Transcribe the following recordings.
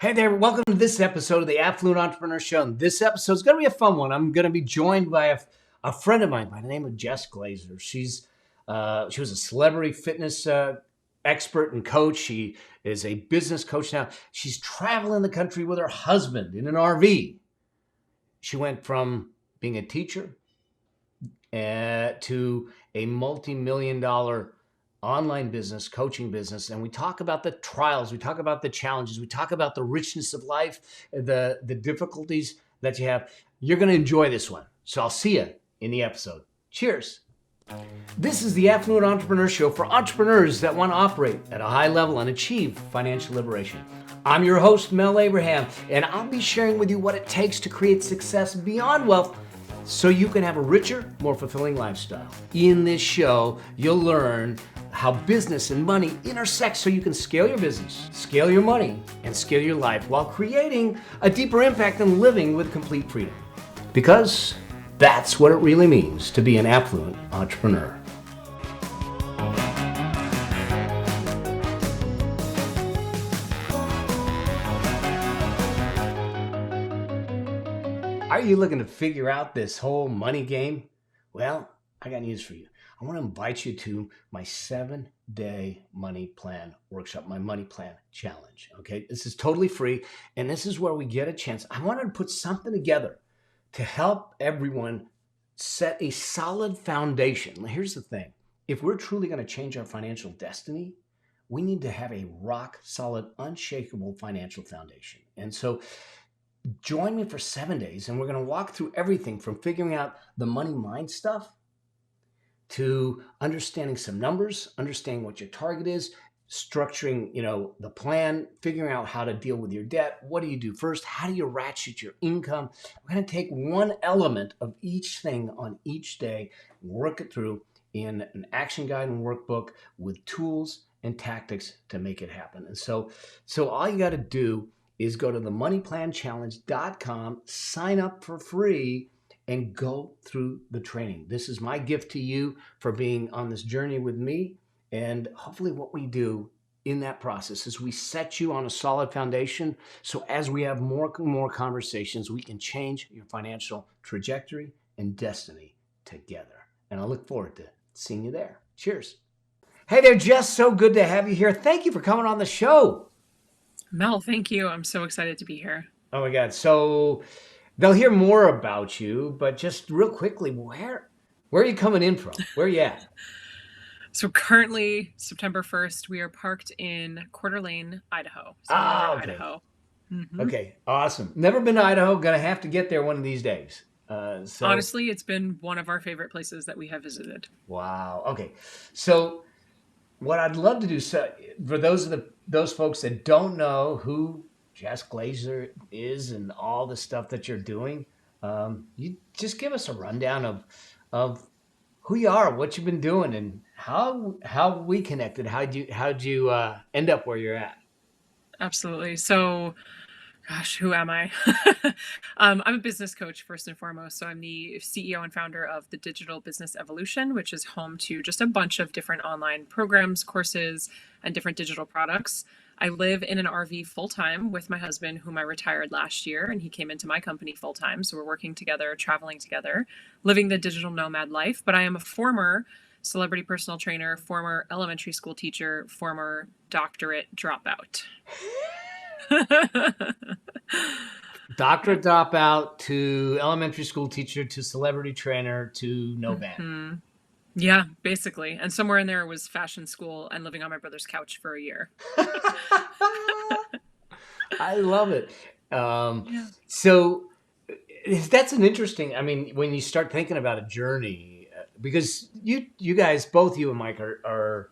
Hey there, welcome to this episode of the Affluent Entrepreneur Show. And this episode is going to be a fun one. I'm going to be joined by a friend of mine by the name of Jess Glazer. She was a celebrity fitness expert and coach. She is a business coach now. She's traveling the country with her husband in an RV. She went from being a teacher to a multi-million-dollar online business, coaching business, and we talk about the trials, we talk about the challenges, we talk about the richness of life, the difficulties that you have. You're going to enjoy this one. So I'll see you in the episode. Cheers. This is the Affluent Entrepreneur Show for entrepreneurs that want to operate at a high level and achieve financial liberation. I'm your host, Mel Abraham, and I'll be sharing with you what it takes to create success beyond wealth so you can have a richer, more fulfilling lifestyle. In this show, you'll learn how business and money intersect so you can scale your business, scale your money, and scale your life while creating a deeper impact and living with complete freedom. Because that's what it really means to be an affluent entrepreneur. Are you looking to figure out this whole money game? Well, I got news for you. I want to invite you to my 7-day money plan workshop, my money plan challenge. Okay, this is totally free, and this is where we get a chance. I wanted to put something together to help everyone set a solid foundation. Here's the thing. If we're truly going to change our financial destiny, we need to have a rock solid, unshakable financial foundation. And so join me for 7 days, and we're going to walk through everything from figuring out the money mind stuff to understanding some numbers, understanding what your target is, structuring, the plan, figuring out how to deal with your debt. What do you do first? How do you ratchet your income? We're going to take one element of each thing on each day, work it through in an action guide and workbook with tools and tactics to make it happen. And so all you got to do is go to themoneyplanchallenge.com, sign up for free, and go through the training. This is my gift to you for being on this journey with me. And hopefully what we do in that process is we set you on a solid foundation. So as we have more and more conversations, we can change your financial trajectory and destiny together. And I look forward to seeing you there. Cheers. Hey there, Jess. So good to have you here. Thank you for coming on the show. Mel, thank you. I'm so excited to be here. Oh my God. So they'll hear more about you, but just real quickly, where are you coming in from? Where are you at? So currently, September 1st, we are parked in Coeur d'Alene, Idaho. So Okay. Idaho. Mm-hmm. Okay, awesome. Never been to Idaho. Gonna have to get there one of these days. Honestly, it's been one of our favorite places that we have visited. Wow. Okay. So what I'd love to do, so for those folks that don't know who Jess Glazer is and all the stuff that you're doing, you just give us a rundown of who you are, what you've been doing, and how we connected. How'd you end up where you're at? Absolutely. So, gosh, who am I? I'm a business coach first and foremost. So I'm the CEO and founder of the Digital Business Evolution, which is home to just a bunch of different online programs, courses, and different digital products. I live in an RV full-time with my husband, whom I retired last year, and he came into my company full-time. So we're working together, traveling together, living the digital nomad life. But I am a former celebrity personal trainer, former elementary school teacher, former doctorate dropout. Doctorate dropout to elementary school teacher to celebrity trainer to no band. Mm-hmm. Yeah, basically. And somewhere in there was fashion school and living on my brother's couch for a year. I love it. Yeah. So that's an interesting, when you start thinking about a journey, because you guys, both you and Mike are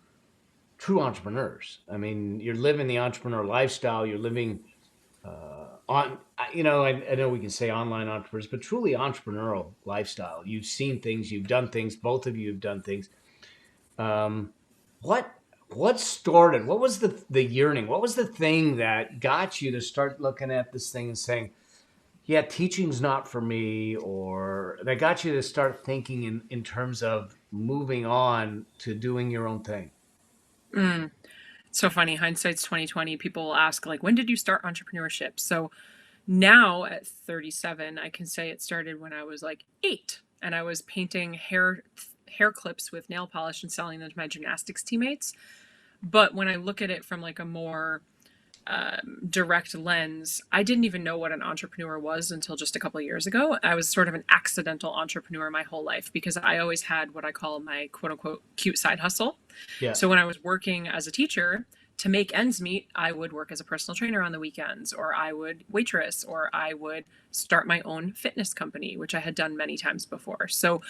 true entrepreneurs. You're living the entrepreneur lifestyle. You're living I know we can say online entrepreneurs, but truly entrepreneurial lifestyle. You've seen things, you've done things, both of you have done things. What started, what was the yearning? What was the thing that got you to start looking at this thing and saying, yeah, teaching's not for me, or that got you to start thinking in terms of moving on to doing your own thing? So funny, hindsight's 2020. People will ask, like, when did you start entrepreneurship? So now at 37, I can say it started when I was like 8, and I was painting hair clips with nail polish and selling them to my gymnastics teammates. But when I look at it from like a more direct lens, I didn't even know what an entrepreneur was until just a couple of years ago. I was sort of an accidental entrepreneur my whole life because I always had what I call my quote unquote cute side hustle. Yeah. So when I was working as a teacher, to make ends meet, I would work as a personal trainer on the weekends, or I would waitress, or I would start my own fitness company, which I had done many times before. So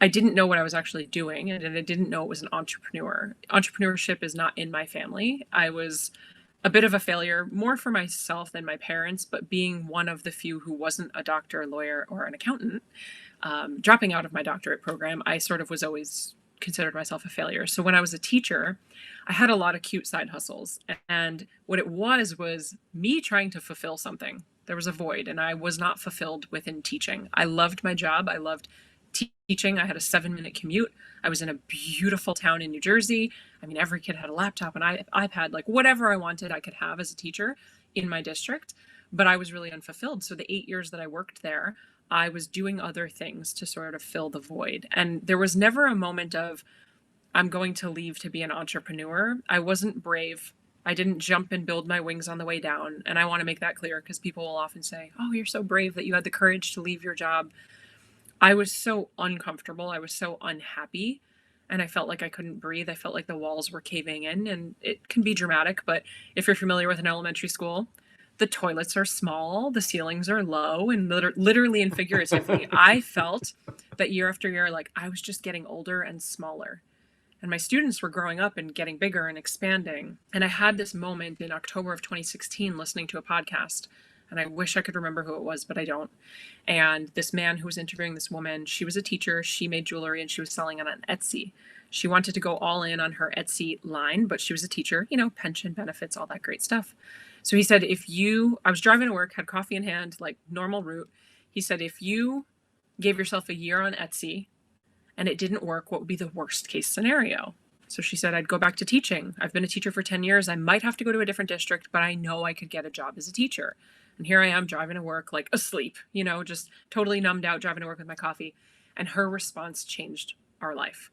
I didn't know what I was actually doing, and I didn't know it was an entrepreneur. Entrepreneurship is not in my family. I was a bit of a failure, more for myself than my parents, but being one of the few who wasn't a doctor, lawyer, or an accountant, dropping out of my doctorate program, I sort of was always considered myself a failure. So when I was a teacher, I had a lot of cute side hustles. And what it was me trying to fulfill something. There was a void, and I was not fulfilled within teaching. I loved my job. I loved teaching. I had a 7-minute commute. I was in a beautiful town in New Jersey. I mean, every kid had a laptop and iPad, like whatever I wanted, I could have as a teacher in my district, but I was really unfulfilled. So the 8 years that I worked there, I was doing other things to sort of fill the void. And there was never a moment of, I'm going to leave to be an entrepreneur. I wasn't brave. I didn't jump and build my wings on the way down. And I want to make that clear because people will often say, oh, you're so brave that you had the courage to leave your job. I was so uncomfortable. I was so unhappy. And I felt like I couldn't breathe. I felt like the walls were caving in. And it can be dramatic, but if you're familiar with an elementary school, the toilets are small, the ceilings are low, and literally and figuratively, I felt that year after year, like I was just getting older and smaller. And my students were growing up and getting bigger and expanding. And I had this moment in October of 2016 listening to a podcast, and I wish I could remember who it was, but I don't. And this man who was interviewing this woman, she was a teacher, she made jewelry, and she was selling it on Etsy. She wanted to go all in on her Etsy line, but she was a teacher, pension benefits, all that great stuff. So he said, I was driving to work, had coffee in hand, like normal route. He said, if you gave yourself a year on Etsy and it didn't work, what would be the worst case scenario? So she said, I'd go back to teaching. I've been a teacher for 10 years. I might have to go to a different district, but I know I could get a job as a teacher. And here I am driving to work, like asleep, just totally numbed out, driving to work with my coffee. And her response changed our life.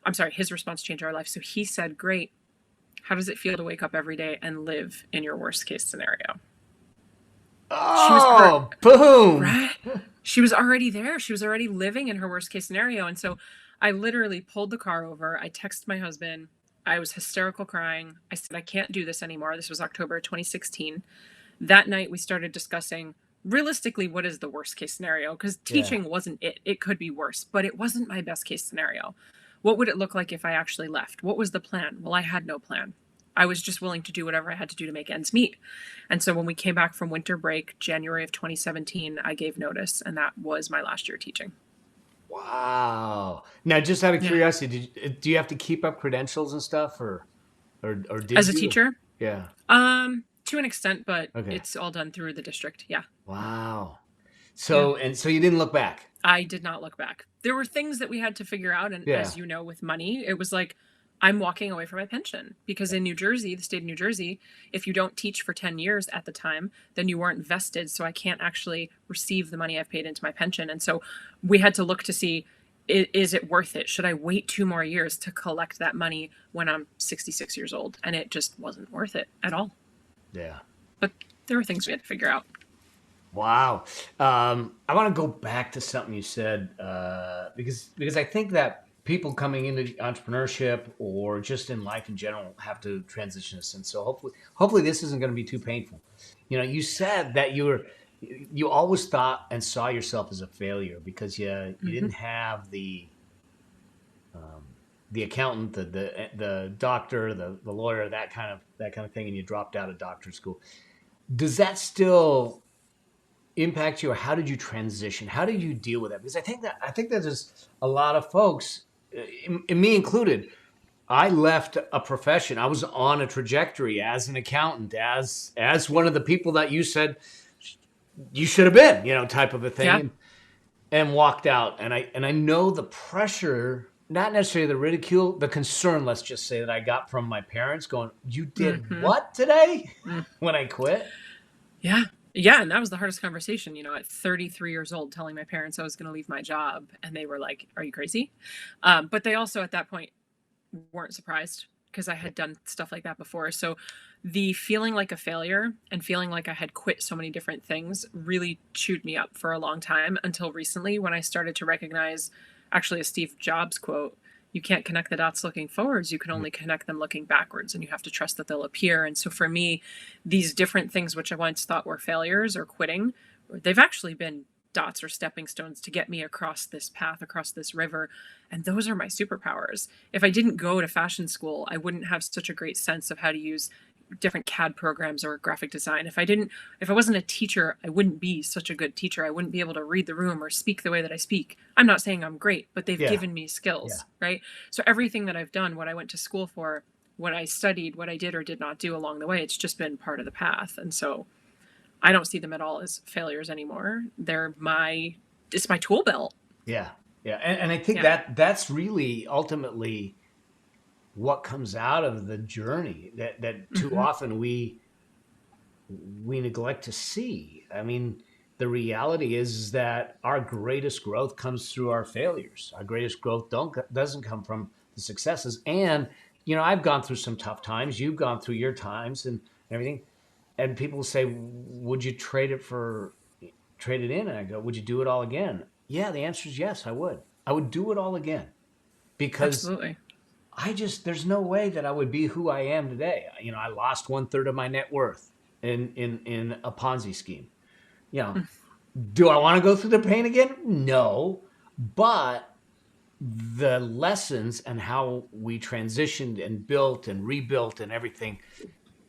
I'm sorry, his response changed our life. So he said, great. How does it feel to wake up every day and live in your worst case scenario? Oh, boom. Right? She was already there. She was already living in her worst case scenario. And so I literally pulled the car over. I texted my husband. I was hysterical crying. I said, I can't do this anymore. This was October 2016. That night we started discussing realistically, what is the worst case scenario? Because teaching wasn't it. It could be worse, but it wasn't my best case scenario. What would it look like if I actually left? What was the plan? Well, I had no plan. I was just willing to do whatever I had to do to make ends meet. And so when we came back from winter break, January of 2017, I gave notice, and that was my last year teaching. Wow. Now, just out of curiosity, do you have to keep up credentials and stuff, or did as a you? teacher? Yeah. To an extent, but it's all done through the district. Yeah. Wow. So you didn't look back. I did not look back. There were things that we had to figure out, and as you know, with money, it was like, I'm walking away from my pension because in New Jersey, the state of New Jersey, if you don't teach for 10 years at the time, then you weren't vested. So I can't actually receive the money I've paid into my pension. And so we had to look to see, is it worth it? Should I wait 2 more years to collect that money when I'm 66 years old? And it just wasn't worth it at all. Yeah. But there were things we had to figure out. Wow. I want to go back to something you said because I think that people coming into entrepreneurship or just in life in general have to transition this. And so hopefully this isn't going to be too painful. You said that you always thought and saw yourself as a failure because you didn't have the accountant, the doctor, the lawyer, that kind of thing, and you dropped out of doctor school. Does that still impact you, or how did you transition? How did you deal with that? Because I think that there's a lot of folks, and me included, I left a profession. I was on a trajectory as an accountant, as one of the people that you said you should have been, type of a thing, and walked out. And I know the pressure not necessarily the ridicule, the concern, let's just say, that I got from my parents going, you did Mhm. what today Mm. when I quit? Yeah. Yeah, and that was the hardest conversation, at 33 years old, telling my parents I was gonna leave my job, and they were like, "Are you crazy?" But they also, at that point, weren't surprised because I Yeah. had done stuff like that before. So the feeling like a failure and feeling like I had quit so many different things really chewed me up for a long time until recently when I started to recognize actually a Steve Jobs quote, you can't connect the dots looking forwards, you can only connect them looking backwards, and you have to trust that they'll appear. And so for me, these different things which I once thought were failures or quitting, they've actually been dots or stepping stones to get me across this path, across this river. And those are my superpowers. If I didn't go to fashion school, I wouldn't have such a great sense of how to use different CAD programs or graphic design. If I wasn't a teacher, I wouldn't be such a good teacher. I wouldn't be able to read the room or speak the way that I speak. I'm not saying I'm great, but they've Yeah. given me Yeah. skills, right? So everything that I've done, what I went to school for, what I studied, what I did or did not do along the way, it's just been part of the path. And so I don't see them at all as failures anymore. It's my tool belt. Yeah. Yeah. And I think Yeah. that's really ultimately what comes out of the journey that too Hmm. often we neglect to see. I mean, the reality is that our greatest growth comes through our failures. Our greatest growth doesn't come from the successes. And I've gone through some tough times. You've gone through your times and everything. And people say, "Would you trade it in?" And I go, "Would you do it all again?" Yeah, the answer is yes, I would. I would do it all again because Absolutely. there's no way that I would be who I am today. I lost 1/3 of my net worth in a Ponzi scheme. You know, do I want to go through the pain again? No, but the lessons and how we transitioned and built and rebuilt and everything,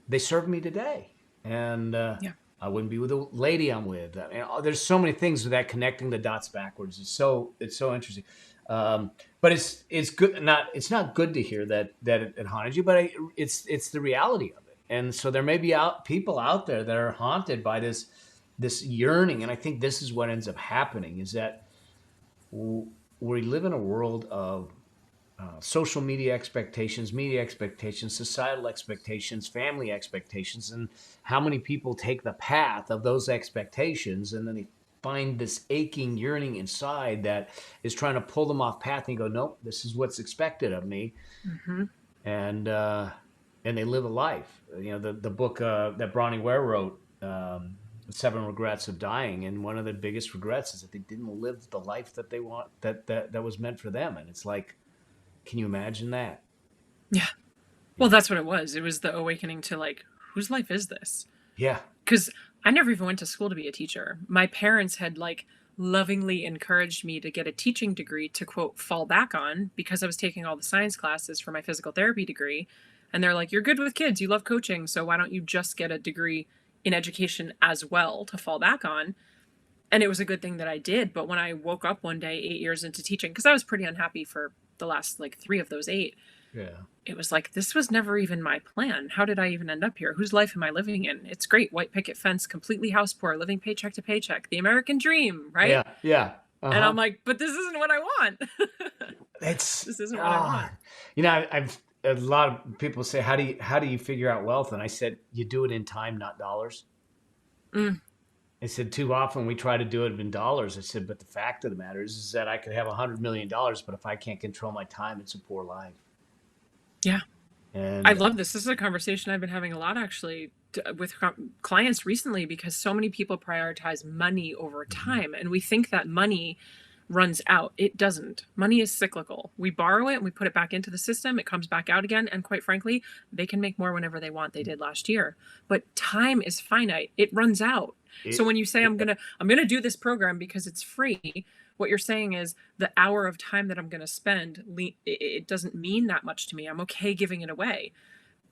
they serve me today. And Yeah. I wouldn't be with the lady I'm with. I mean, there's so many things with that connecting the dots backwards. It's so interesting. But it's good. It's not good to hear that it haunted you, but it's the reality of it. And so there may be people out there that are haunted by this yearning, and I think this is what ends up happening: is that we live in a world of social media expectations, societal expectations, family expectations, and how many people take the path of those expectations and then they find this aching yearning inside that is trying to pull them off path and you go, nope, this is what's expected of me. Hmm. And they live a life. The book that Bronnie Ware wrote, Seven Regrets of Dying, and one of the biggest regrets is that they didn't live the life that they want, that was meant for them. And it's like, can you imagine that? Yeah. You Well, know? that's what it was. It was the awakening to like, whose life is this? Yeah. Because I never even went to school to be a teacher. My parents had like lovingly encouraged me to get a teaching degree to quote fall back on because I was taking all the science classes for my physical therapy degree. And they're like, you're good with kids, you love coaching, so why don't you just get a degree in education as well to fall back on? And it was a good thing that I did. But when I woke up one day, 8 years into teaching, because I was pretty unhappy for the last like three of those eight, Yeah. it was like, this was never even my plan. How did I even end up here? Whose life am I living in? It's great. White picket fence, completely house poor, living paycheck to paycheck, the American dream, Yeah. right? Yeah. And Uh-huh. I'm like, but this isn't what I want. It's This isn't what I want. I've a lot of people say, how do you figure out wealth? And I said, you do it in time, not dollars. Mm, I said, too often we try to do it in dollars. I said, but the fact of the matter is that I could have $100 million, but if I can't control my time, it's a poor life. yeah. I And love this. This is a conversation I've been having a lot actually with clients recently because so many people prioritize money over Mhm. time. And we think that money runs out. It doesn't. Money is cyclical. We borrow it and we put it back into the system. It comes back out again. And quite frankly, they can make more whenever they want. They did last year. But time is finite. It runs out. So it, when you say I'm gonna do this program because it's free, what you're saying is the hour of time that I'm gonna spend, it doesn't mean that much to me. I'm okay giving it away.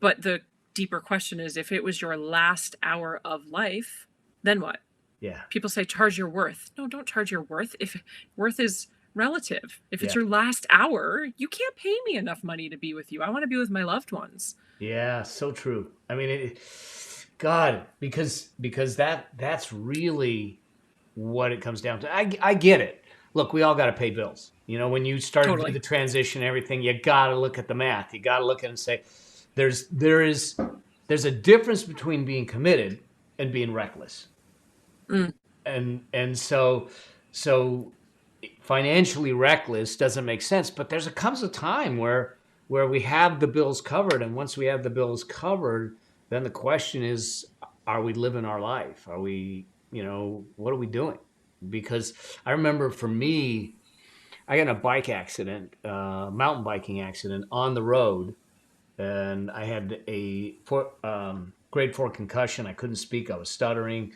But the deeper question is if it was your last hour of life, then what? yeah, People say charge your worth. No, don't charge your worth. If worth is relative. If it's yeah, your last hour, you can't pay me enough money to be with you. I want to be with my loved ones. yeah, so true. I mean, God, because that's really what it comes down to. I get it. look, we all got to pay bills. You know, when you start to do Totally. the transition and everything, you got to look at the math. You got to look at it and say, there's a difference between being committed and being reckless. Mm, And so financially reckless doesn't make sense. But comes a time where we have the bills covered, and once we have the bills covered, then the question is, are we living our life? Are we, what are we doing? Because I remember for me, I got in a bike accident, mountain biking accident on the road, and I had grade 4 concussion. I couldn't speak. I was stuttering.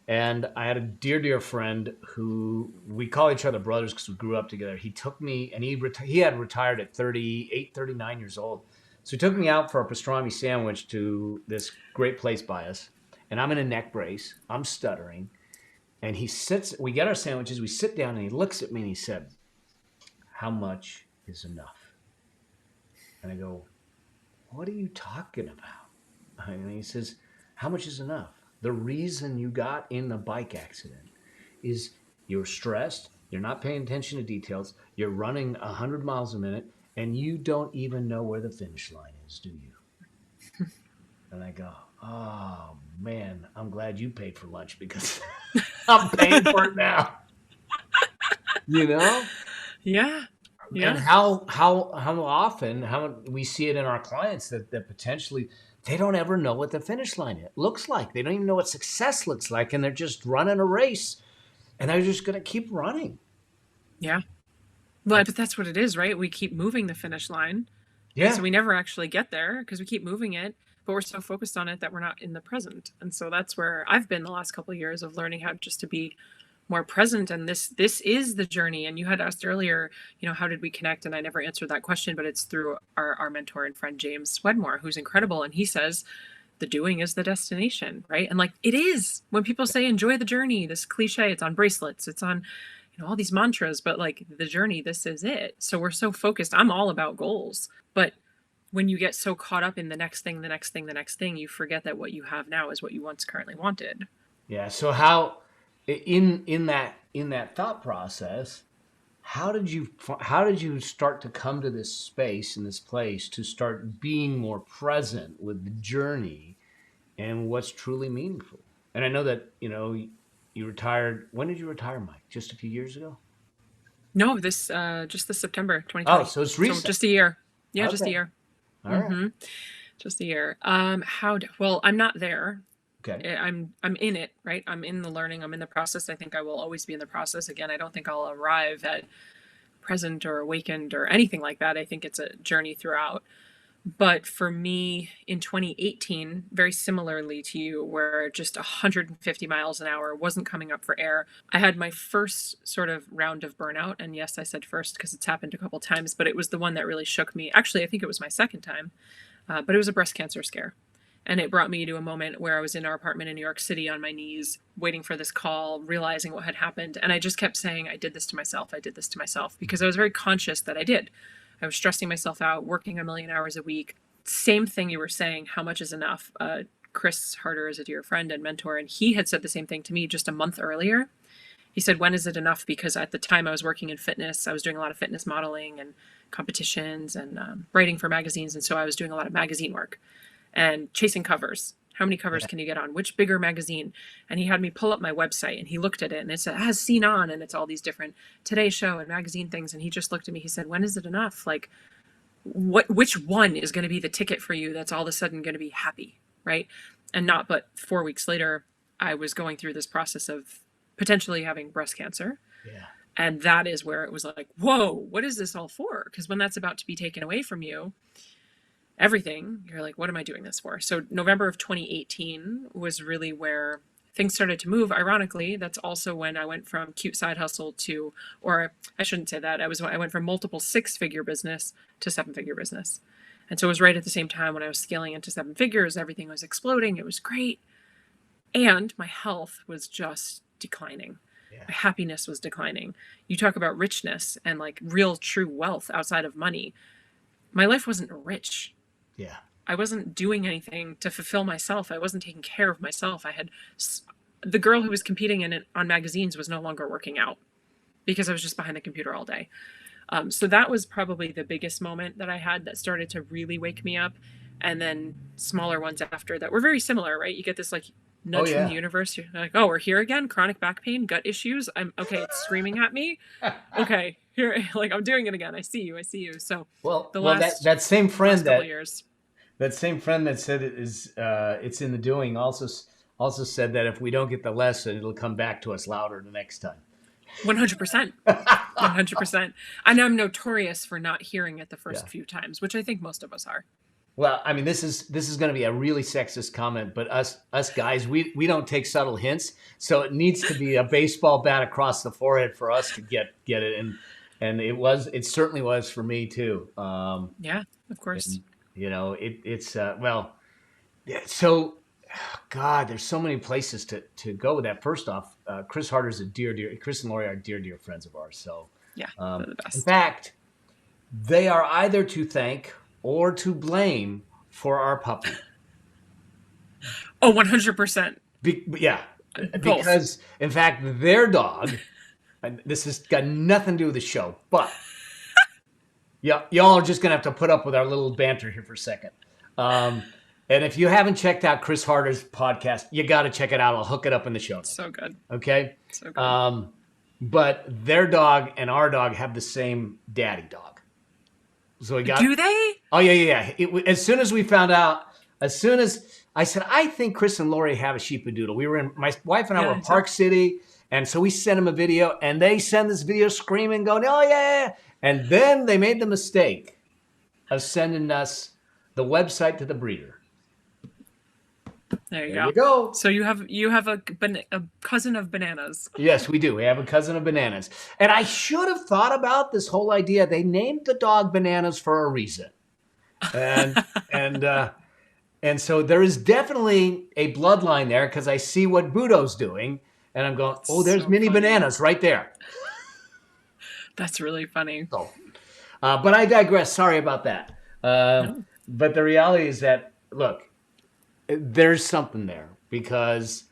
And I had a dear friend who we call each other brothers because we grew up together. He took me, and he had retired at 38, 39 years old. So he took me out for a pastrami sandwich to this great place by us. And I'm in a neck brace. I'm stuttering. And we get our sandwiches, we sit down, and he looks at me and he said, "How much is enough?" And I go, "What are you talking about?" And he says, "How much is enough? The reason you got in the bike accident is you're stressed, you're not paying attention to details, you're running 100 miles a minute, and you don't even know where the finish line is, do you?" And I go, "Oh, man, I'm glad you paid for lunch because I'm paying for it now." You know? yeah. And Yeah. how often how we see it in our clients that potentially they don't ever know what the finish line looks like. They don't even know what success looks like, and they're just running a race, and they're just going to keep running. Yeah. Well, but that's what it is, right? We keep moving the finish line. And so Yeah, we never actually get there because we keep moving it, but we're so focused on it that we're not in the present. And so that's where I've been the last couple of years of learning how just to be more present. And this is the journey. And you had asked earlier, how did we connect? And I never answered that question, but it's through our mentor and friend James Wedmore, who's incredible. And he says the doing is the destination, right? And like it is. When people say enjoy the journey, this cliche, it's on bracelets, it's on all these mantras, but like the journey, this is it. So we're so focused. I'm all about goals, but when you get so caught up in the next thing, the next thing, the next thing, you forget that what you have now is what you once currently wanted. yeah. So how in that thought process, how did you start to come to this space in this place to start being more present with the journey and what's truly meaningful? And I know that you retired. When did you retire, Mike? Just a few years ago? No, this just this September Oh, 2020. so it's So recent. just a year. Yeah, just a Okay. year. All right. Mm-hmm. Just a year. Well, I'm not there. Okay. I'm in it, right? I'm in the learning. I'm in the process. I think I will always be in the process. Again, I don't think I'll arrive at present or awakened or anything like that. I think it's a journey throughout. But for me in 2018, very similarly to you, where just 150 miles an hour wasn't coming up for air, I had my first sort of round of burnout. And yes, I said first because it's happened a couple times, but it was the one that really shook me. Actually, I think it was my second time, but it was a breast cancer scare. And it brought me to a moment where I was in our apartment in New York City on my knees, waiting for this call, realizing what had happened. And I just kept saying, I did this to myself. I did this to myself because I was very conscious that I did. I was stressing myself out, working a million hours a week. Same thing you were saying, how much is enough? Chris Harder is a dear friend and mentor, and he had said the same thing to me just a month earlier. He said, when is it enough? Because at the time I was working in fitness, I was doing a lot of fitness modeling and competitions and writing for magazines. And so I was doing a lot of magazine work and chasing covers. How many covers Yeah. can you get on? Which bigger magazine? And he had me pull up my website and he looked at it and it said, has seen on, and it's all these different Today Show and magazine things. And he just looked at me. He said, when is it enough? Like, which one is going to be the ticket for you that's all of a sudden going to be happy, right? And not but 4 weeks later, I was going through this process of potentially having breast cancer. Yeah. And that is where it was like, whoa, what is this all for? Because when that's about to be taken away from you, everything, you're like, what am I doing this for? So November of 2018 was really where things started to move. Ironically, that's also when I went from cute side hustle to, or I shouldn't say that. I went from multiple 6-figure business to 7-figure business. And so it was right at the same time when I was scaling into 7 figures, everything was exploding. It was great. And my health was just declining. Yeah. My happiness was declining. You talk about richness and like real true wealth outside of money. My life wasn't rich. Yeah. I wasn't doing anything to fulfill myself. I wasn't taking care of myself. The girl who was competing in it on magazines was no longer working out. because I was just behind the computer all day. So that was probably the biggest moment that I had that started to really wake me up. And then smaller ones after that were very similar, right? You get this like Oh nudge from the yeah. universe. You're like, oh, we're here again. Chronic back pain, gut issues. I'm okay. It's screaming at me. Okay, here, like I'm doing it again. I see you. I see you. So Well, the that last that same friend last couple of that years, that same friend that said it is it's in the doing also said that if we don't get the lesson, it'll come back to us louder the next time. 100%. 100%. And I'm notorious for not hearing it the Yeah. first few times, which I think most of us are. Well, I mean, this is going to be a really sexist comment, but us guys, we don't take subtle hints, so it needs to be a baseball bat across the forehead for us to get it, and it certainly was for me too. Yeah, of course. And, it's well, yeah, so God, there's so many places to go with that. First off, Chris Harder's Chris and Lori are dear friends of ours. So, Yeah, they're the in best. fact, they are either to thank or to blame for our puppy. Oh, 100%. Yeah, Both. because in fact, their dog. And this has got nothing to do with the show, but yeah, y'all are just gonna have to put up with our little banter here for a second. And if you haven't checked out Chris Harder's podcast, you got to check it out. I'll hook it up in the show notes. So good. Okay. So good. But their dog and our dog have the same daddy dog. So we got. Do they? Oh yeah. As soon as we found out, as soon as I said, I think Chris and Lori have a sheepadoodle. We were in, my wife and I were in Park City, and so we sent them a video, and they send this video screaming, going, "Oh yeah!" And then they made the mistake of sending us the website to the breeder. There you go. So you have a cousin of bananas. Yes, we do. We have a cousin of bananas. And I should have thought about this whole idea. They named the dog Bananas for a reason. And and so there is definitely a bloodline there because I see what Budo's doing. And I'm going, oh, there's so mini funny. bananas right there. That's really funny. So, but I digress. Sorry about that. No. But the reality is that, look, there's something there because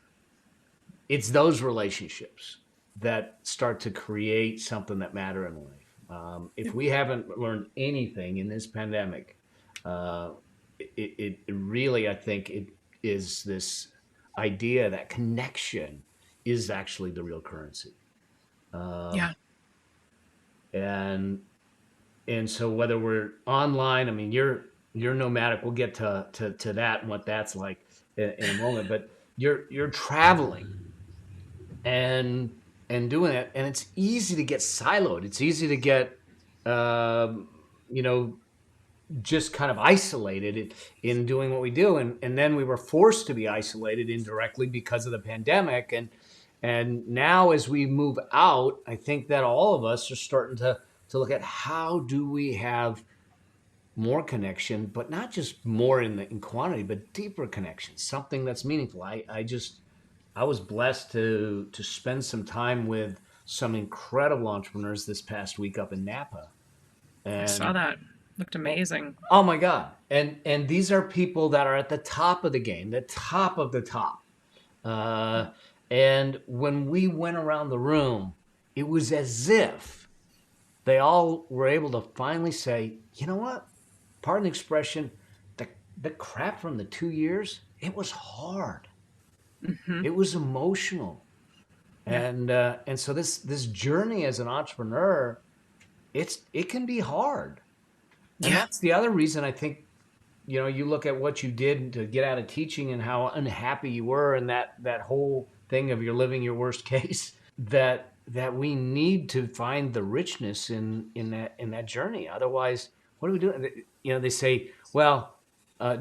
it's those relationships that start to create something that matter in life. If we haven't learned anything in this pandemic, it really, I think, it is this idea that connection is actually the real currency. Yeah. And so whether we're online, I mean, you're nomadic. We'll get to that and what that's like in a moment. But you're traveling and doing it, and it's easy to get siloed. It's easy to get just kind of isolated in doing what we do, and then we were forced to be isolated indirectly because of the pandemic. And now as we move out, I think that all of us are starting to look at how do we have more connection, but not just more in quantity, but deeper connection, something that's meaningful. I was blessed to spend some time with some incredible entrepreneurs this past week up in Napa. And I saw that. Looked amazing. Oh my God. And these are people that are at the top of the game, the top of the top. And when we went around the room, it was as if they all were able to finally say, you know what? Pardon the expression, the crap from the 2 years, it was hard. Mm-hmm. It was emotional. Yeah. And so this journey as an entrepreneur, it can be hard. And that's the other reason I think, you look at what you did to get out of teaching and how unhappy you were, and that whole thing of you're living your worst case, that we need to find the richness in that journey. Otherwise, what are we doing? They say, well,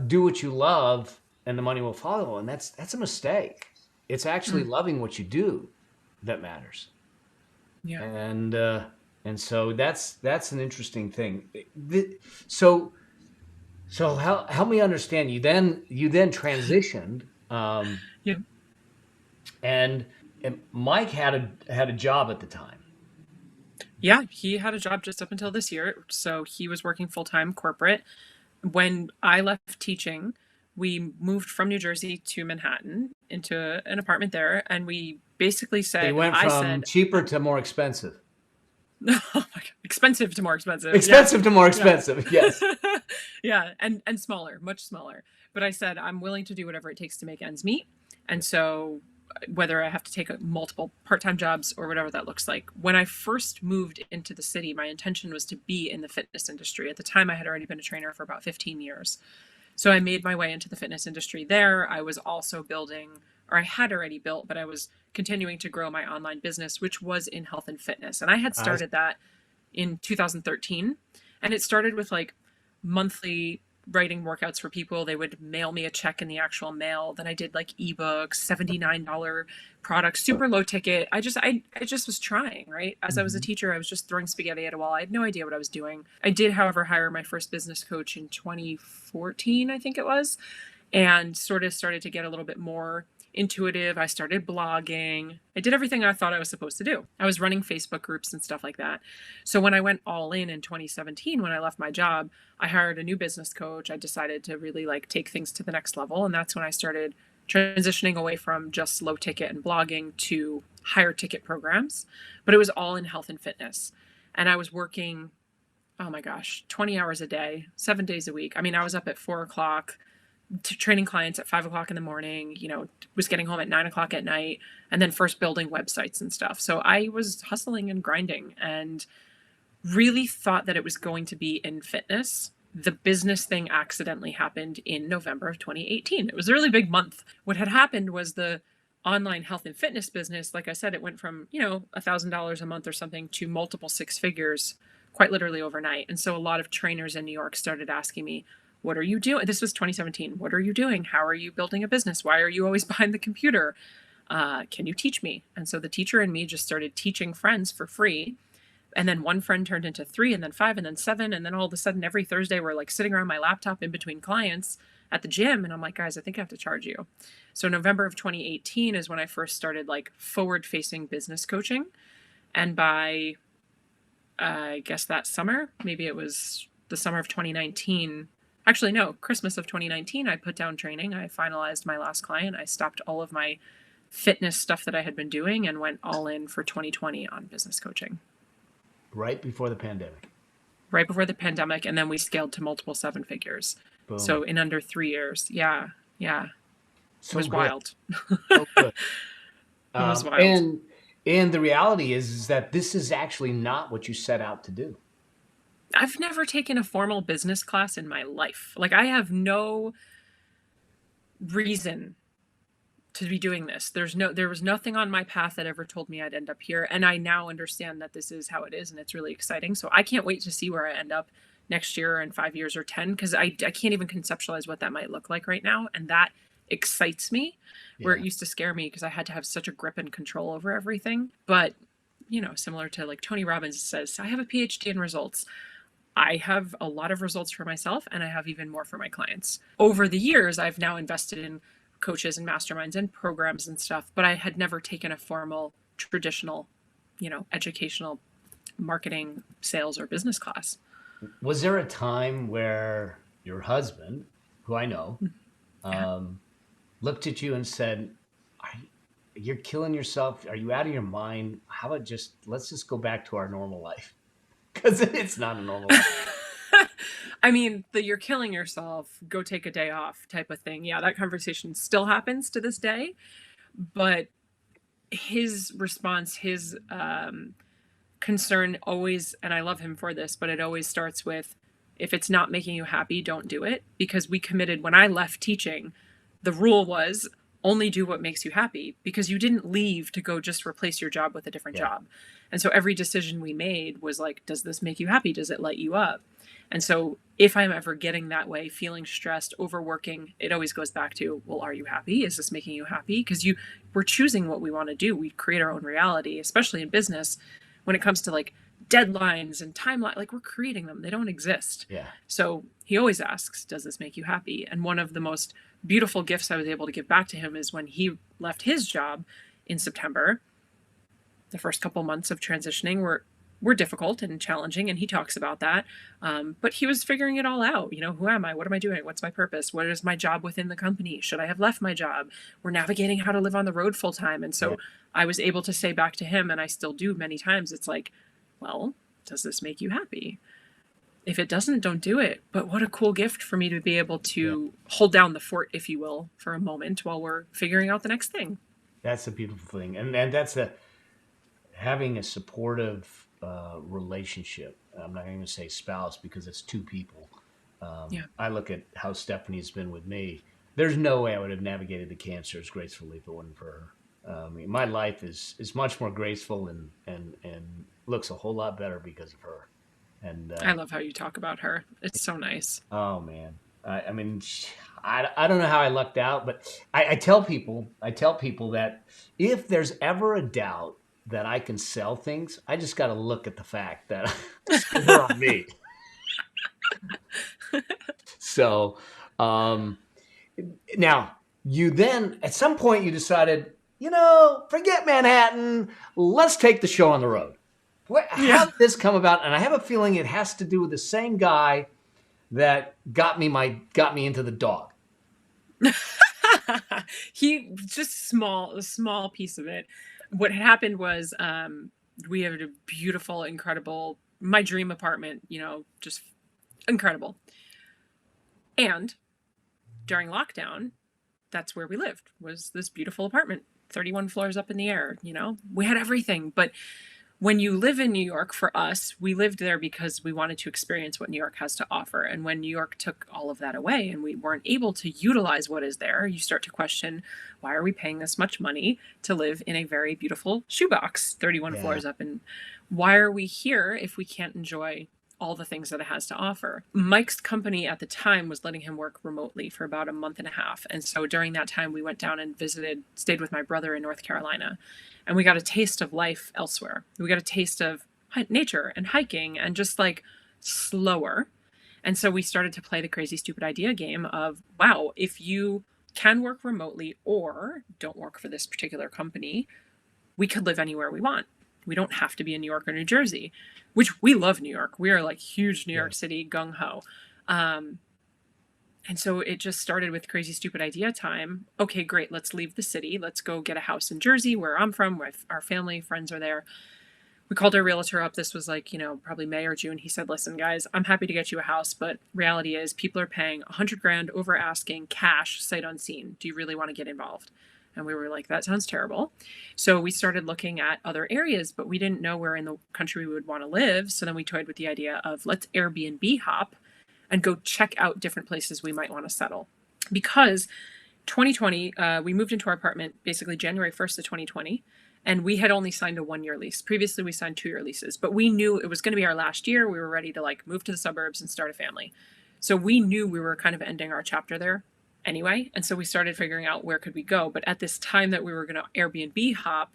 do what you love and the money will follow. And that's a mistake. It's actually loving what you do that matters. Yeah. And so that's an interesting thing. So help me understand. You then transitioned. Yeah. And Mike had a job at the time. Yeah, he had a job just up until this year. So he was working full-time corporate. When I left teaching, we moved from New Jersey to Manhattan into an apartment there. And we basically said, They went from cheaper to more expensive. Oh my God. Expensive to more expensive. Expensive to more Yeah. expensive. Yes. Yeah. And smaller, much smaller. But I said, I'm willing to do whatever it takes to make ends meet. And so whether I have to take multiple part-time jobs or whatever that looks like. When I first moved into the city, my intention was to be in the fitness industry. At the time, I had already been a trainer for about 15 years. So I made my way into the fitness industry there. I was also building, or I had already built, but I was continuing to grow my online business, which was in health and fitness. And I had I started that in 2013. And it started with like monthly writing workouts for people. They would mail me a check in the actual mail. Then I did like ebooks, $79 products, super low ticket. I just was trying, right? As I was a teacher, I was just throwing spaghetti at a wall. I had no idea what I was doing. I did, however, hire my first business coach in 2014, I think it was, and sort of started to get a little bit more intuitive. I started blogging. I did everything I thought I was supposed to do. I was running Facebook groups and stuff like that. So when I went all in 2017, when I left my job, I hired a new business coach. I decided to really like take things to the next level. And that's when I started transitioning away from just low ticket and blogging to higher ticket programs. But it was all in health and fitness. And I was working, oh my gosh, 20 hours a day, 7 days a week. I mean, I was up at 4 o'clock, training clients at 5 o'clock in the morning, was getting home at 9 o'clock at night, and then first building websites and stuff. So I was hustling and grinding and really thought that it was going to be in fitness. The business thing accidentally happened in November of 2018. It was a really big month. What had happened was the online health and fitness business, like I said, it went from, $1,000 a month or something to multiple six figures quite literally overnight. And so a lot of trainers in New York started asking me, what are you doing? This was 2017. What are you doing? How are you building a business? Why are you always behind the computer? Can you teach me? And so the teacher and me just started teaching friends for free. And then one friend turned into 3 and then 5 and then 7. And then all of a sudden, every Thursday, we're like sitting around my laptop in between clients at the gym. And I'm like, guys, I think I have to charge you. So November of 2018 is when I first started like forward facing business coaching. And by, I guess that summer, maybe it was the summer of 2019, actually, no, Christmas of 2019, I put down training. I finalized my last client. I stopped all of my fitness stuff that I had been doing and went all in for 2020 on business coaching. Right before the pandemic. Right before the pandemic. And then we scaled to multiple 7 figures. Boom. So in under 3 years. Yeah. Yeah. So it was wild. So good. It was wild. And the reality is that this is actually not what you set out to do. I've never taken a formal business class in my life. Like I have no reason to be doing this. There was nothing on my path that ever told me I'd end up here. And I now understand that this is how it is and it's really exciting. So I can't wait to see where I end up next year and 5 years or 10, because I can't even conceptualize what that might look like right now. And that excites me, where it used to scare me because I had to have such a grip and control over everything. But, similar to like Tony Robbins says, I have a PhD in results. I have a lot of results for myself and I have even more for my clients. Over the years, I've now invested in coaches and masterminds and programs and stuff, but I had never taken a formal, traditional, educational marketing, sales, or business class. Was there a time where your husband, who I know, looked at you and said, you're killing yourself. Are you out of your mind? How about let's just go back to our normal life? Because it's not a normal life. I mean, you're killing yourself, go take a day off type of thing. Yeah, that conversation still happens to this day. But his response, his concern always, and I love him for this, but it always starts with, if it's not making you happy, don't do it. Because we committed, when I left teaching, the rule was only do what makes you happy, because you didn't leave to go just replace your job with a different job. And so every decision we made was like, does this make you happy? Does it light you up? And so if I'm ever getting that way, feeling stressed, overworking, it always goes back to, well, are you happy? Is this making you happy? Because we're choosing what we want to do. We create our own reality, especially in business. When it comes to like deadlines and timeline, like we're creating them. They don't exist. Yeah. So he always asks, does this make you happy? And one of the most beautiful gifts I was able to give back to him is when he left his job in September. The first couple months of transitioning were difficult and challenging, and he talks about that. But he was figuring it all out. Who am I? What am I doing? What's my purpose? What is my job within the company? Should I have left my job? We're navigating how to live on the road full time. And so I was able to say back to him, and I still do many times, it's like, well, does this make you happy? If it doesn't, don't do it. But what a cool gift for me to be able to hold down the fort, if you will, for a moment while we're figuring out the next thing. That's a beautiful thing. And that's having a supportive relationship. I'm not going to say spouse because it's two people. I look at how Stephanie's been with me. There's no way I would have navigated the cancer as gracefully if it wasn't for her. My life is much more graceful and looks a whole lot better because of her. And I love how you talk about her. It's so nice. Oh man, I mean, I don't know how I lucked out, but I tell people that if there's ever a doubt that I can sell things, I just got to look at the fact that they're on me. So, now you then at some point you decided, forget Manhattan, let's take the show on the road. How did this come about? And I have a feeling it has to do with the same guy that got me into the dog. He just a small piece of it. What had happened was we had a beautiful, incredible, my dream apartment, just incredible. And during lockdown, that's where we lived, was this beautiful apartment, 31 floors up in the air. We had everything. But when you live in New York, for us, we lived there because we wanted to experience what New York has to offer. And when New York took all of that away and we weren't able to utilize what is there, you start to question, why are we paying this much money to live in a very beautiful shoebox 31 floors up? And why are we here if we can't enjoy all the things that it has to offer? Mike's company at the time was letting him work remotely for about a month and a half. And so during that time, we went down and stayed with my brother in North Carolina. And we got a taste of life elsewhere. We got a taste of nature and hiking and just like slower. And so we started to play the crazy, stupid idea game of, wow, if you can work remotely or don't work for this particular company, we could live anywhere we want. We don't have to be in New York or New Jersey, which we love New York. We are like huge New York City gung ho. And so it just started with crazy, stupid idea time. Okay, great. Let's leave the city. Let's go get a house in Jersey, where I'm from, where our family, friends are there. We called our realtor up. This was like, probably May or June. He said, listen, guys, I'm happy to get you a house, but reality is people are paying $100,000 over asking, cash, sight unseen. Do you really want to get involved? And we were like, that sounds terrible. So we started looking at other areas, but we didn't know where in the country we would want to live. So then we toyed with the idea of let's Airbnb hop and go check out different places we might want to settle. Because 2020, we moved into our apartment basically January 1st of 2020, and we had only signed a 1-year lease. Previously, we signed 2-year leases, but we knew it was going to be our last year. We were ready to move to the suburbs and start a family. So we knew we were kind of ending our chapter there anyway. And so we started figuring out where could we go. But at this time that we were going to Airbnb hop,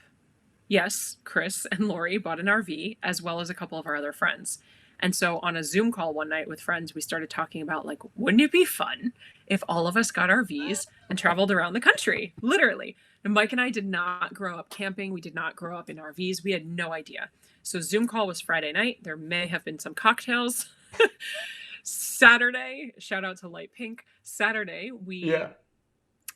yes, Chris and Lori bought an RV as well as a couple of our other friends. And so on a Zoom call one night with friends, we started talking about wouldn't it be fun if all of us got RVs and traveled around the country, literally. And Mike and I did not grow up camping. We did not grow up in RVs. We had no idea. So Zoom call was Friday night. There may have been some cocktails. Saturday, shout out to Light Pink. Saturday, we went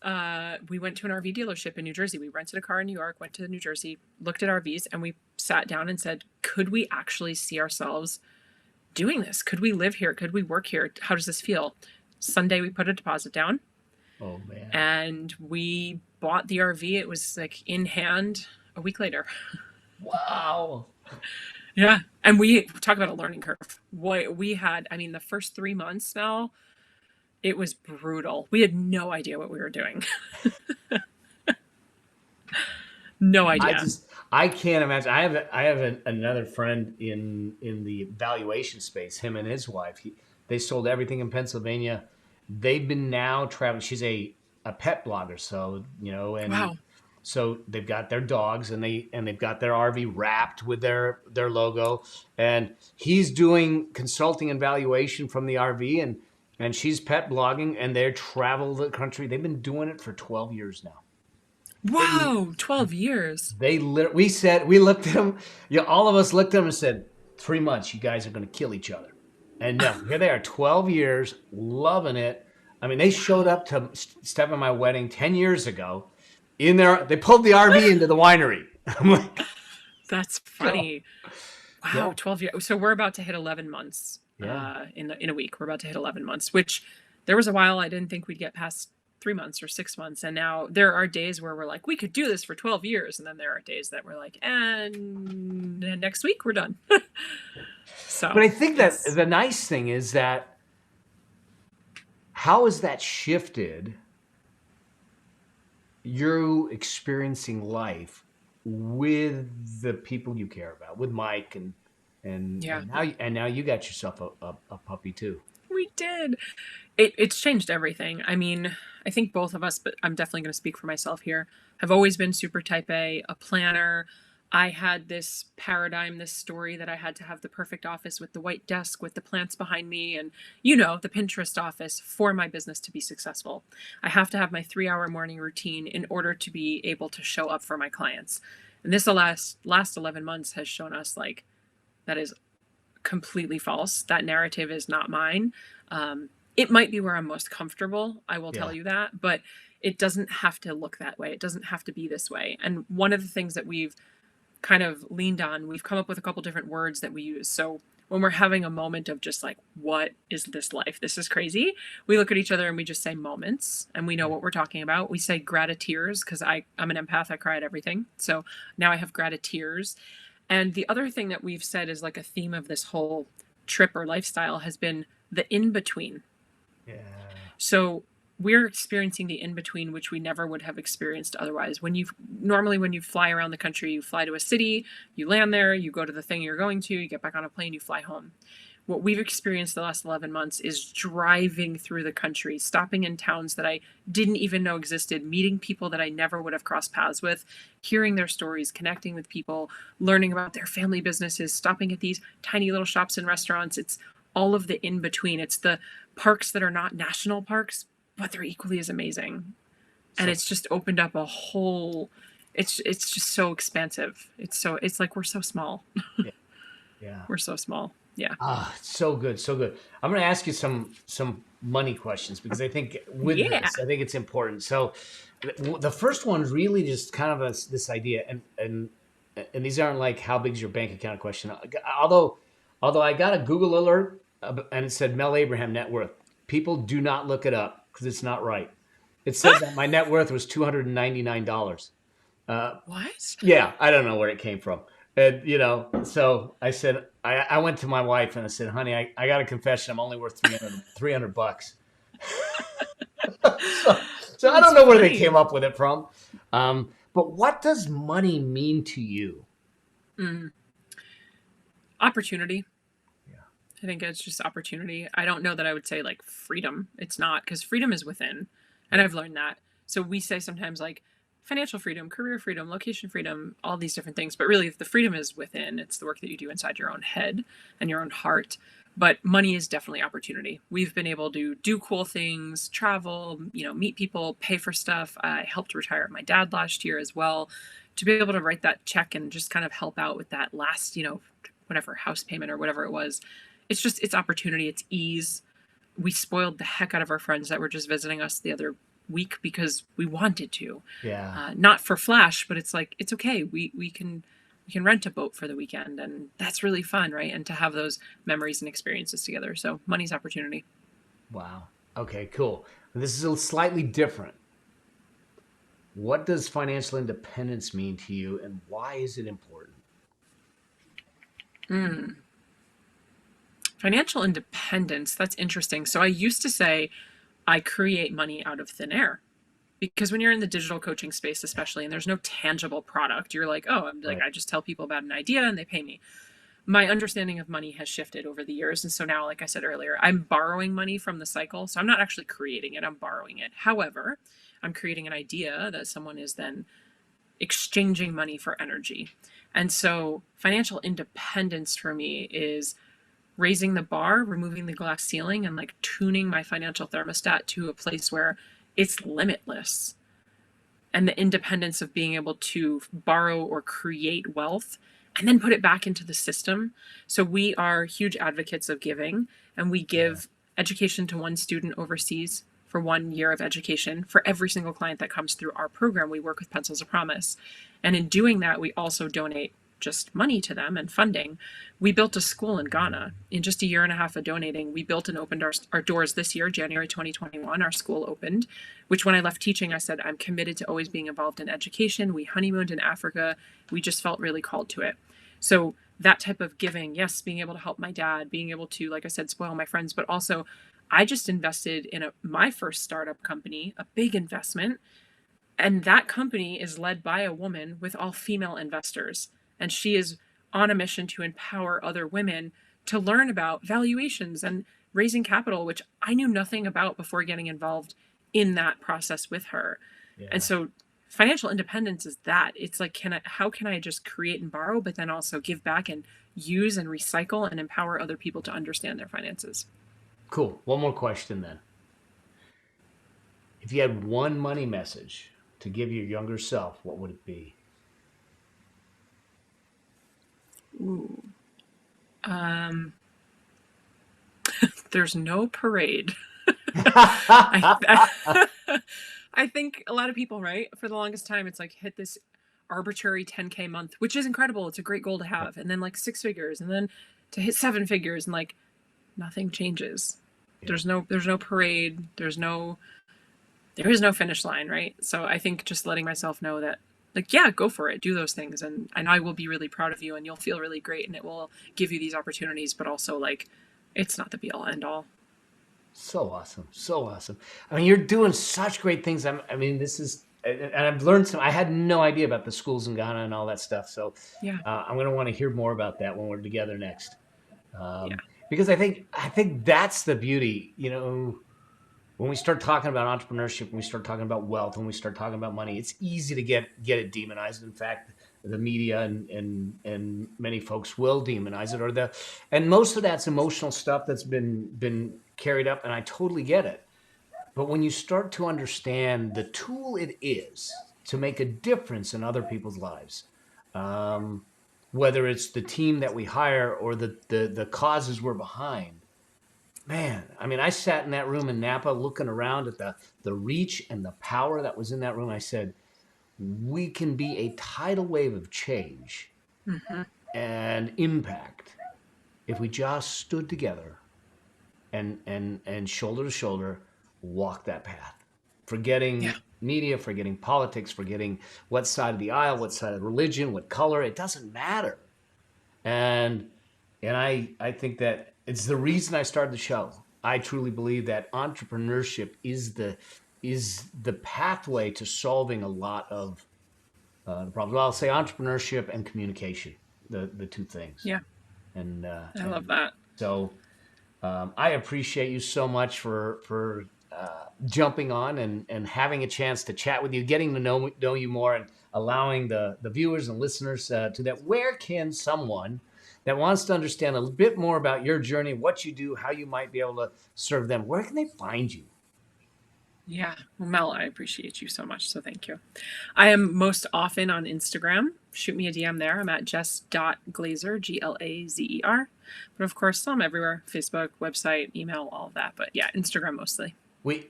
to an RV dealership in New Jersey. We rented a car in New York, went to New Jersey, looked at RVs, and we sat down and said, could we actually see ourselves doing this? Could we live here? Could we work here? How does this feel? Sunday, we put a deposit down. Oh, man. And we bought the RV. It was in hand a week later. Wow. Yeah. And we talk about a learning curve. What we had, the first 3 months, Mel, it was brutal. We had no idea what we were doing. No idea. I can't imagine. I have another friend in the valuation space. Him and his wife. They sold everything in Pennsylvania. They've been now traveling. She's a pet blogger, so and wow. So they've got their dogs and they've got their RV wrapped with their logo. And he's doing consulting and valuation from the RV, and she's pet blogging, and they travel the country. They've been doing it for 12 years now. Wow, 12 years. We looked at them, all of us looked at them and said, 3 months, you guys are going to kill each other. And no, here they are, 12 years, loving it. They showed up to Steph and my wedding 10 years ago. They pulled the RV into the winery. I'm like, that's funny. Wow, Yeah. 12 years. So we're about to hit 11 months Yeah. in a week. We're about to hit 11 months, which there was a while I didn't think we'd get past 3 months or 6 months. And now there are days where we're like, we could do this for 12 years. And then there are days that we're like, and next week we're done. But So I think that it's, the nice thing is that how has that shifted you experiencing life with the people you care about, with Mike yeah, and now you got yourself a puppy too. we did. It's changed everything. I mean, I think both of us, but I'm definitely going to speak for myself here, have always been super type a planner. I had this paradigm, this story that I had to have the perfect office with the white desk, with the plants behind me, and, the Pinterest office for my business to be successful. I have to have my 3-hour morning routine in order to be able to show up for my clients. And this the last 11 months has shown us like that is completely false. That narrative is not mine. It might be where I'm most comfortable, I will tell Yeah. you that, but it doesn't have to look that way. It doesn't have to be this way. And one of the things that we've kind of leaned on, we've come up with a couple different words that we use. So when we're having a moment of just like, what is this life? This is crazy. We look at each other and we just say moments and we know Yeah. what we're talking about. We say gratiteers because I'm an empath. I cry at everything. So now I have gratiteers. And the other thing that we've said is like a theme of this whole trip or lifestyle has been the in between. Yeah. So we're experiencing the in between, which we never would have experienced otherwise. When you fly around the country, you fly to a city, you land there, you go to the thing you're going to, you get back on a plane, you fly home. What we've experienced the last 11 months is driving through the country, stopping in towns that I didn't even know existed, meeting people that I never would have crossed paths with, hearing their stories, connecting with people, learning about their family businesses, stopping at these tiny little shops and restaurants. It's all of the in between. It's the parks that are not national parks, but they're equally as amazing. And So it's just opened up a whole, it's just so expansive. It's like we're so small. yeah. Yeah. We're so small. Yeah. Ah, so good, so good. I'm going to ask you some money questions because I think with Yeah. this, I think it's important. So, the first one is really just kind of this idea, and these aren't like how big's your bank account question. Although I got a Google alert and it said Mel Abraham net worth. People do not look it up because it's not right. It said that my net worth was $299. What? Yeah, I don't know where it came from. And, so I said, I went to my wife and I said, honey, I got a confession. I'm only worth 300 bucks. so I That's don't know where they funny. came up with it from. But what does money mean to you? Mm. Opportunity. Yeah. I think it's just opportunity. I don't know that I would say like freedom. It's not, because freedom is within. And Yeah. I've learned that. So we say sometimes like financial freedom, career freedom, location freedom, all these different things. But really, if the freedom is within, it's the work that you do inside your own head and your own heart. But money is definitely opportunity. We've been able to do cool things, travel, meet people, pay for stuff. I helped retire my dad last year as well. To be able to write that check and just kind of help out with that last, whatever house payment or whatever it was. It's opportunity, it's ease. We spoiled the heck out of our friends that were just visiting us the other week because we wanted to. Yeah. Not for flash, but it's like it's okay. We can rent a boat for the weekend, and that's really fun, right? And to have those memories and experiences together. So money's opportunity. Wow. Okay, cool. This is a slightly different. What does financial independence mean to you and why is it important? Mm. Financial independence. That's interesting. So I used to say I create money out of thin air. Because when you're in the digital coaching space, especially, and there's no tangible product, you're like, oh, I'm like, Right. I just tell people about an idea and they pay me. My understanding of money has shifted over the years. And so now, like I said earlier, I'm borrowing money from the cycle. So I'm not actually creating it, I'm borrowing it. However, I'm creating an idea that someone is then exchanging money for energy. And so financial independence for me is raising the bar, removing the glass ceiling, and like tuning my financial thermostat to a place where it's limitless. And the independence of being able to borrow or create wealth and then put it back into the system. So we are huge advocates of giving, and we Yeah. give education to one student overseas for 1 year of education for every single client that comes through our program. We work with Pencils of Promise. And in doing that, we also donate just money to them and funding. We built a school in Ghana. In just a year and a half of donating, we built and opened our doors this year, January 2021. Our school opened, which when I left teaching, I said, I'm committed to always being involved in education. We honeymooned in Africa. We just felt really called to it. So that type of giving, yes, being able to help my dad, being able to, like I said, spoil my friends, but also I just invested in my first startup company, a big investment. And that company is led by a woman with all female investors. And she is on a mission to empower other women to learn about valuations and raising capital, which I knew nothing about before getting involved in that process with her. Yeah. And so financial independence is that. It's like, how can I just create and borrow, but then also give back and use and recycle and empower other people to understand their finances? Cool. One more question then. If you had one money message to give your younger self, what would it be? Ooh. There's no parade. I think a lot of people, right? For the longest time, it's like hit this arbitrary 10K month, which is incredible. It's a great goal to have. And then like 6 figures, and then to hit 7 figures, and like nothing changes. Yeah. There's no parade. There is no finish line, right? So I think just letting myself know that, like, yeah, go for it, do those things, and I will be really proud of you, and you'll feel really great, and it will give you these opportunities, but also like, it's not the be all end all. So awesome. So awesome. I mean, you're doing such great things. I mean, this is, and I've learned I had no idea about the schools in Ghana and all that stuff. So Yeah. I'm going to want to hear more about that when we're together next. Yeah. Because I think that's the beauty, when we start talking about entrepreneurship, when we start talking about wealth, when we start talking about money, it's easy to get it demonized. In fact, the media and many folks will demonize it, and most of that's emotional stuff that's been carried up, and I totally get it. But when you start to understand the tool it is to make a difference in other people's lives, whether it's the team that we hire or the causes we're behind, man, I mean, I sat in that room in Napa looking around at the reach and the power that was in that room. I said, we can be a tidal wave of change and impact if we just stood together and shoulder to shoulder walk that path. Forgetting media, forgetting politics, forgetting what side of the aisle, what side of religion, what color, it doesn't matter. And I think that it's the reason I started the show. I truly believe that entrepreneurship is the pathway to solving a lot of the problems. Well, I'll say entrepreneurship and communication, the two things. Yeah. And I love that. So I appreciate you so much for jumping on and having a chance to chat with you, getting to know you more, and allowing the viewers and listeners to that. Where can someone that wants to understand a bit more about your journey, what you do, how you might be able to serve them, where can they find you? Yeah. Well, Mel, I appreciate you so much. So thank you. I am most often on Instagram. Shoot me a DM there. I'm at Jess.Glazer, Glazer. But of course, I'm everywhere. Facebook, website, email, all of that. But yeah, Instagram mostly.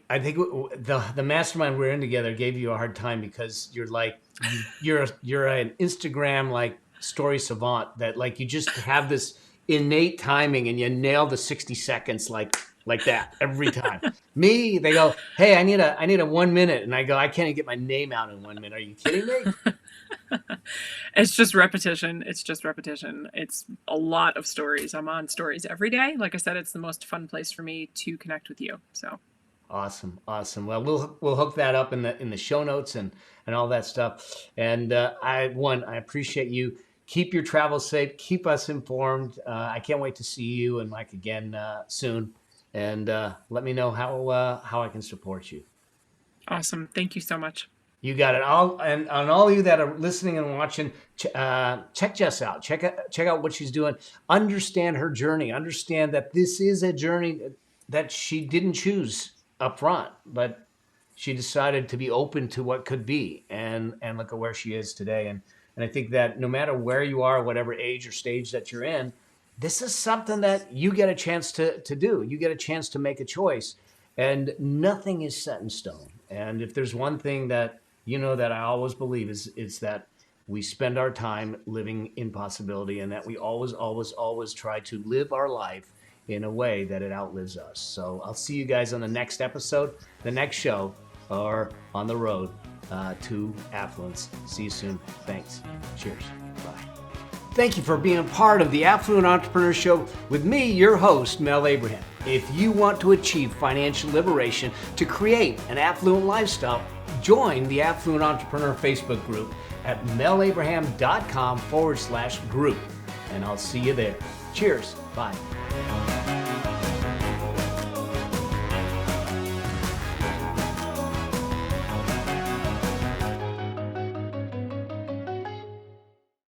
I think the mastermind we're in together gave you a hard time because you're an Instagram like story savant, that like you just have this innate timing and you nail the 60 seconds like that every time. Me, they go, hey, I need a 1 minute, and I go, I can't even get my name out in 1 minute. Are you kidding me? It's just repetition. It's a lot of stories. I'm on stories every day. Like I said, it's the most fun place for me to connect with you. So awesome. Well, we'll hook that up in the show notes and all that stuff. And I appreciate you. Keep your travel safe. Keep us informed. I can't wait to see you and Mike again soon. And let me know how I can support you. Awesome. Thank you so much. You got it. And on all of you that are listening and watching, check Jess out. Check out what she's doing. Understand her journey. Understand that this is a journey that she didn't choose up front, but she decided to be open to what could be, and look at where she is today. And I think that no matter where you are, whatever age or stage that you're in, this is something that you get a chance to do. You get a chance to make a choice, and nothing is set in stone. And if there's one thing that that I always believe is that we spend our time living in possibility, and that we always try to live our life in a way that it outlives us. So I'll see you guys on the next episode, the next show, or on the road to affluence. See you soon. Thanks. Cheers. Bye. Thank you for being part of the Affluent Entrepreneur Show with me, your host, Mel Abraham. If you want to achieve financial liberation to create an affluent lifestyle, join the Affluent Entrepreneur Facebook group at melabraham.com/group. And I'll see you there. Cheers. Bye.